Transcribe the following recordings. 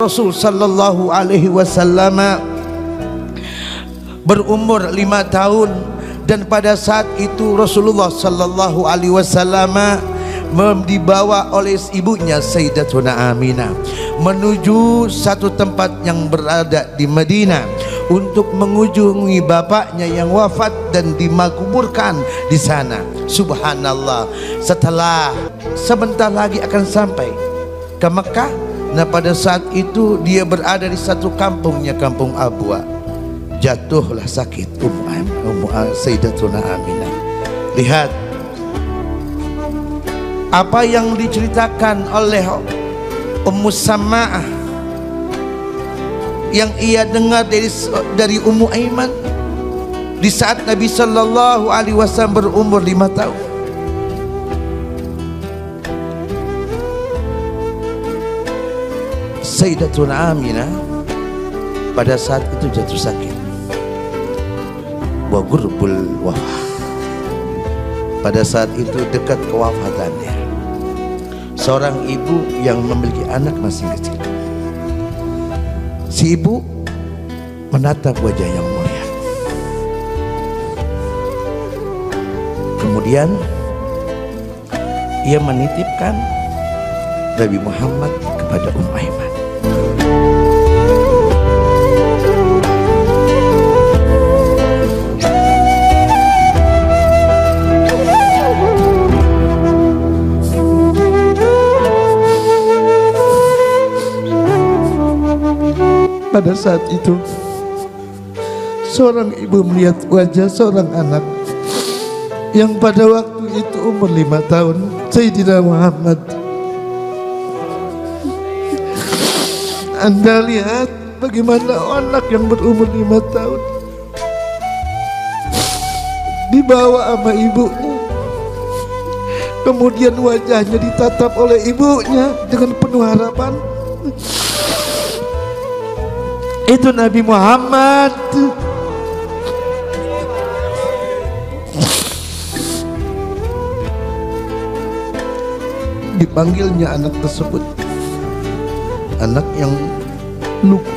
Rasul sallallahu alaihi wasallam berumur 5 tahun, dan pada saat itu Rasulullah sallallahu alaihi wasallam dibawa oleh ibunya Sayyidatuna Aminah menuju satu tempat yang berada di Madinah untuk mengunjungi bapaknya yang wafat dan dimakuburkan di sana. Subhanallah, setelah sebentar lagi akan sampai ke Mekah. Nah, pada saat itu dia berada di satu kampungnya, kampung Abwa. Jatuhlah sakit Sayyidatuna Aminah. Lihat apa yang diceritakan oleh Ummu Sama'ah yang ia dengar dari Ummu Aiman di saat Nabi sallallahu alaihi wasallam berumur 5 tahun. Sayyidatuna Aminah pada saat itu jatuh sakit, wa gurbul wafah. Pada saat itu dekat kewafatannya. Seorang ibu yang memiliki anak masih kecil. Si ibu menatap wajah yang mulia. Kemudian ia menitipkan Nabi Muhammad kepada Ummu Aiman. Pada saat itu seorang ibu melihat wajah seorang anak yang pada waktu itu umur 5 tahun, Sayyidina Muhammad. Anda lihat bagaimana anak yang berumur 5 tahun dibawa sama ibunya, kemudian wajahnya ditatap oleh ibunya dengan penuh harapan. Itu Nabi Muhammad. Dipanggilnya anak tersebut, anak yang lugu,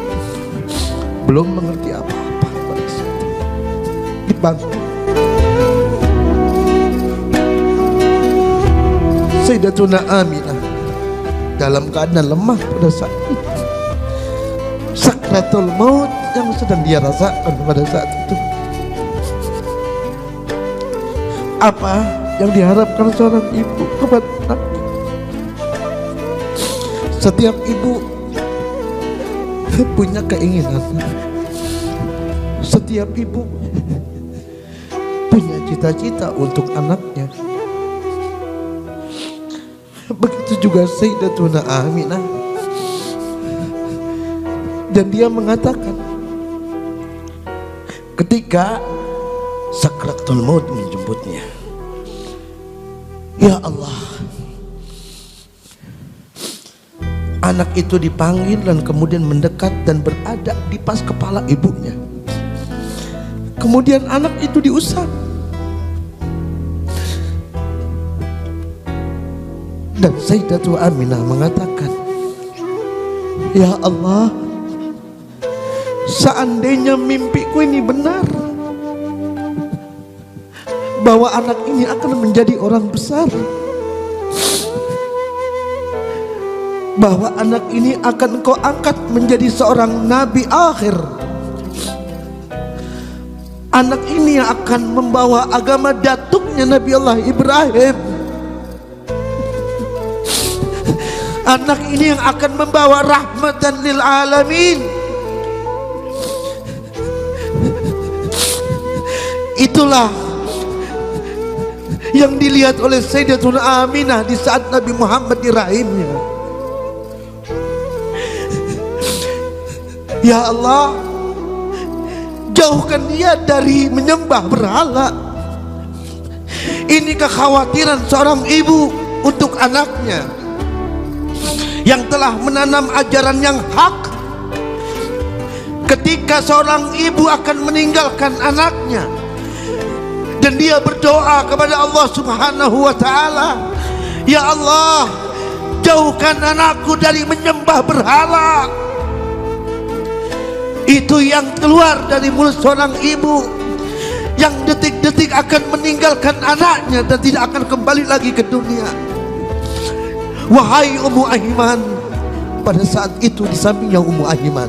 belum mengerti apa-apa pada saat itu. Dipanggil Sayyidatuna Aminah dalam keadaan lemah pada saat itu. Sakratul maut yang sedang dia rasakan pada saat itu. Apa yang diharapkan seorang ibu kepada anaknya? Setiap ibu punya keinginan. Setiap ibu punya cita-cita untuk anaknya. Begitu juga Sayyidatuna Aminah. Dan dia mengatakan ketika sakratul maut menjemputnya, ya Allah, anak itu dipanggil dan kemudian mendekat dan berada di pas kepala ibunya. Kemudian anak itu diusap. Dan Sayyidatuna Aminah mengatakan, ya Allah, seandainya mimpiku ini benar, bahwa anak ini akan menjadi orang besar, bahwa anak ini akan Engkau angkat menjadi seorang nabi akhir, anak ini yang akan membawa agama datuknya Nabi Allah Ibrahim, anak ini yang akan membawa rahmatan lil alamin. Itulah yang dilihat oleh Sayyidatuna Aminah di saat Nabi Muhammad di rahimnya. Ya Allah, jauhkan dia dari menyembah berhala. Ini kekhawatiran seorang ibu untuk anaknya yang telah menanam ajaran yang hak. Ketika seorang ibu akan meninggalkan anaknya dan dia berdoa kepada Allah Subhanahu wa ta'ala, ya Allah, jauhkan anakku dari menyembah berhala. Itu yang keluar dari mulut seorang ibu yang detik-detik akan meninggalkan anaknya dan tidak akan kembali lagi ke dunia. Wahai Ummu Aiman, pada saat itu di sampingnya Ummu Aiman,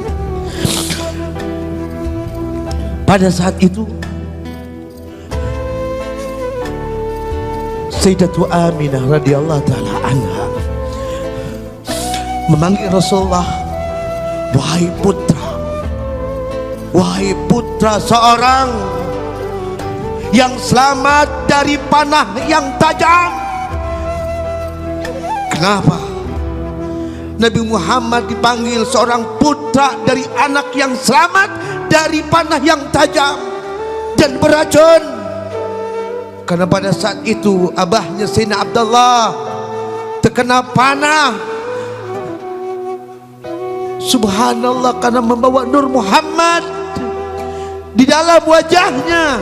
pada saat itu Sayyidatu Aminah radhiyallahu taala anha memanggil Rasulullah, wahai putra seorang yang selamat dari panah yang tajam. Kenapa Nabi Muhammad dipanggil seorang putra dari anak yang selamat dari panah yang tajam dan beracun? Karena pada saat itu abahnya Sayyidina Abdullah terkena panah, subhanallah, karena membawa Nur Muhammad di dalam wajahnya.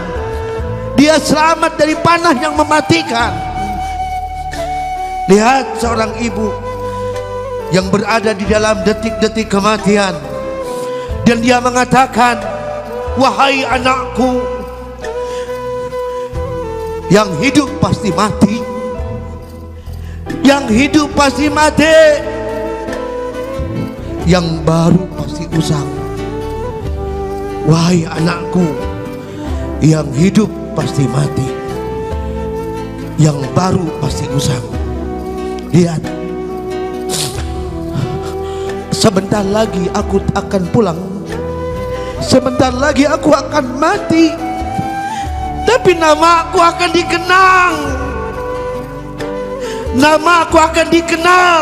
Dia selamat dari panah yang mematikan. Lihat seorang ibu yang berada di dalam detik-detik kematian, dan dia mengatakan, wahai anakku, yang hidup pasti mati, yang hidup pasti mati, yang baru pasti usang. Wahai anakku, yang hidup pasti mati, yang baru pasti usang. Lihat, sebentar lagi aku akan pulang, sebentar lagi aku akan mati, tapi nama aku akan dikenang, nama aku akan dikenal,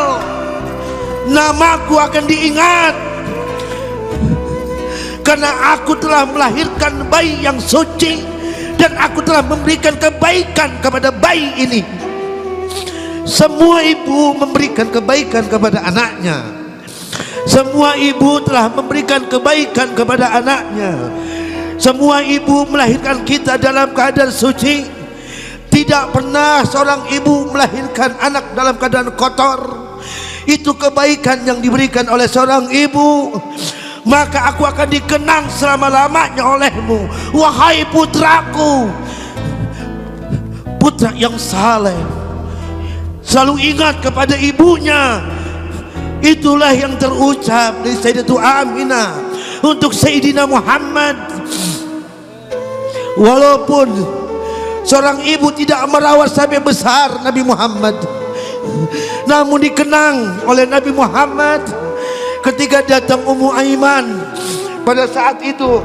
nama aku akan diingat, karena aku telah melahirkan bayi yang suci dan aku telah memberikan kebaikan kepada bayi ini. Semua ibu memberikan kebaikan kepada anaknya, semua ibu telah memberikan kebaikan kepada anaknya. Semua ibu melahirkan kita dalam keadaan suci. Tidak pernah seorang ibu melahirkan anak dalam keadaan kotor. Itu kebaikan yang diberikan oleh seorang ibu. Maka aku akan dikenang selama-lamanya olehmu, wahai putraku. Putra yang saleh selalu ingat kepada ibunya. Itulah yang terucap dari Sayyidatu Aminah untuk Sayyidina Muhammad. Walaupun seorang ibu tidak merawat sampai besar Nabi Muhammad, namun dikenang oleh Nabi Muhammad. Ketika datang Ummu Aiman, pada saat itu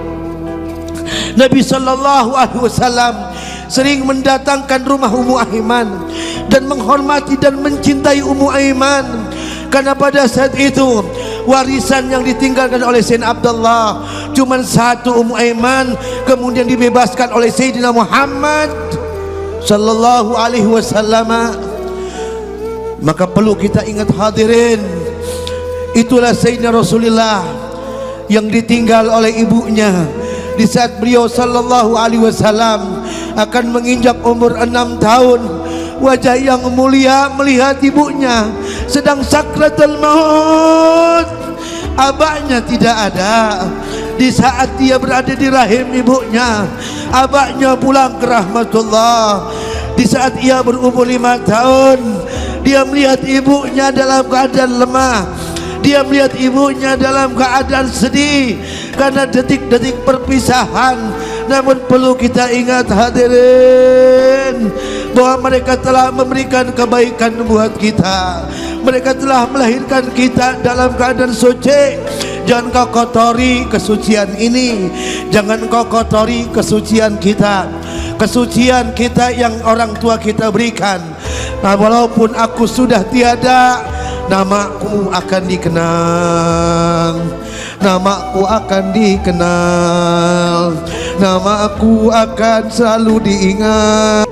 Nabi Sallallahu Alaihi Wasallam sering mendatangkan rumah Ummu Aiman dan menghormati dan mencintai Ummu Aiman, karena pada saat itu warisan yang ditinggalkan oleh Sayyidina Abdullah cuma satu, Ummu Aiman, kemudian dibebaskan oleh Sayyidina Muhammad Sallallahu Alaihi Wasallam. Maka perlu kita ingat hadirin, itulah Sayyidina Rasulullah yang ditinggal oleh ibunya di saat beliau Sallallahu Alaihi Wasallam akan menginjak umur 6 tahun. Wajah yang mulia melihat ibunya sedang sakratul maut. Abahnya tidak ada. Di saat dia berada di rahim ibunya, abahnya pulang ke rahmatullah. Di saat ia berumur 5 tahun, dia melihat ibunya dalam keadaan lemah. Dia melihat ibunya dalam keadaan sedih karena detik-detik perpisahan. Namun perlu kita ingat hadirin, bahwa mereka telah memberikan kebaikan buat kita. Mereka telah melahirkan kita dalam keadaan suci. Jangan kau kotori kesucian ini, jangan kau kotori kesucian kita, kesucian kita yang orang tua kita berikan. Nah, walaupun aku sudah tiada, namaku akan dikenang, namaku akan dikenal, namaku akan selalu diingat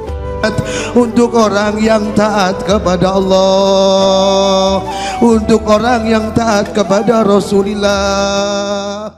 untuk orang yang taat kepada Allah, untuk orang yang taat kepada Rasulullah.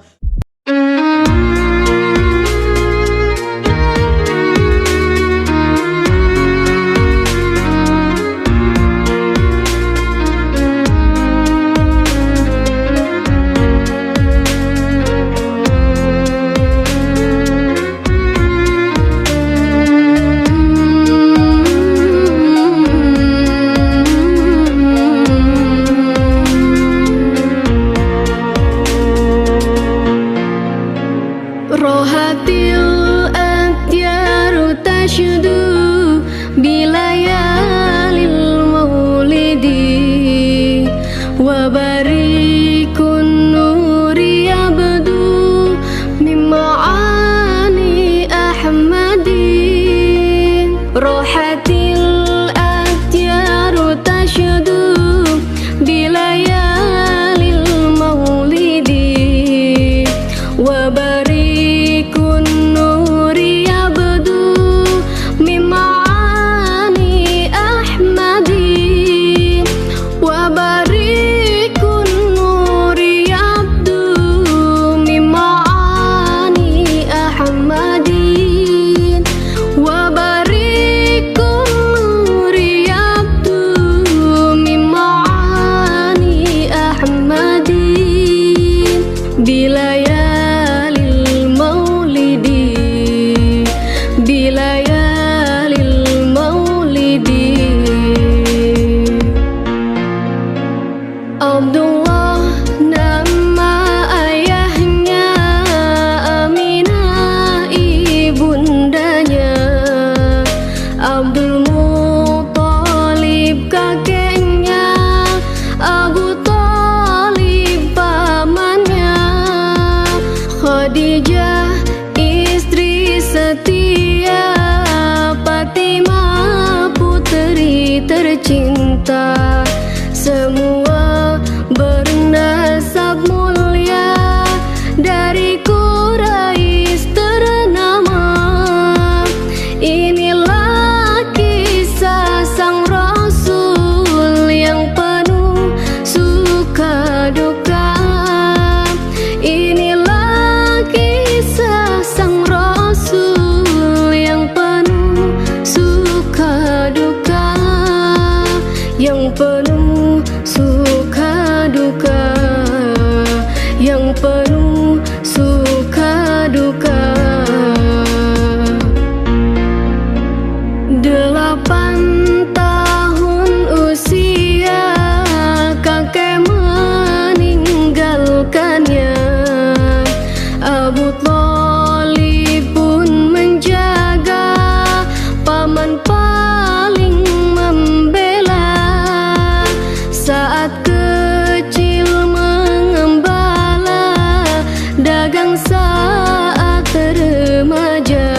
rahatil atyar tashdu bilayalil maulidi wa barikun nuri yabdu mim'ani ahmadi wa barikun nuri yabdu mim'ani ahmadi wa barikun nuri yabdu mim'ani ahmadi bilayalil maulidi bilayalil maulidi. Abdullah nama ayahnya, Aminah ibundanya, Abdul Muthalib kakeknya, Abu Thalib pamannya, Khadijah istri setia, Fatimah putri tercinta, semua bernasab mulia dari Quraisy ternama. Inilah kisah sang Rasul yang penuh suka duka. Inilah kisah sang Rasul yang penuh suka duka, yang penuh suka duka, yang penuh suka duka. 8 tahun usia kakek meninggalkannya, Abu Thalib pun menjaga, paman paling membela. Saat kecil mengembala, dagang saat remaja,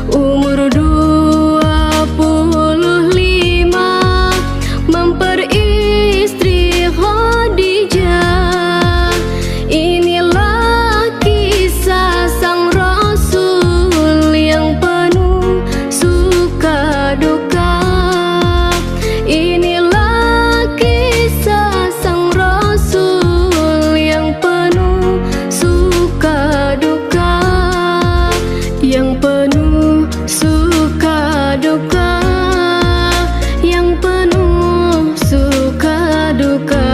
umur 25 memperistri Khadijah. Inilah kisah sang Rasul yang penuh suka duka. Inilah kisah sang Rasul yang penuh suka duka, yang penuh suka duka, yang penuh suka duka.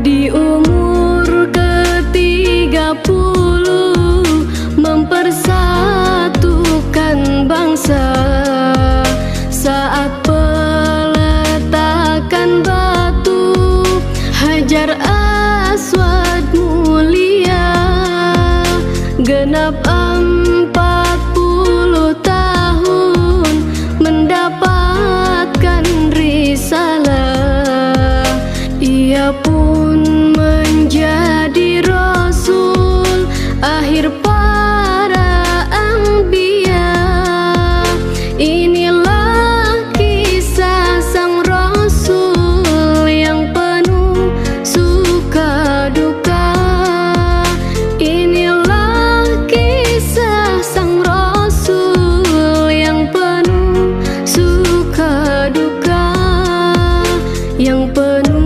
Di umur ke-30 mempersatukan bangsa, saat peletakan batu Hajar Aswad mulia, genap 40 tahun mendapatkan risalah. Ia pun menjadi Rasul akhir para anbiya. Inilah kisah sang Rasul yang penuh suka duka. Inilah kisah sang Rasul yang penuh suka duka, yang penuh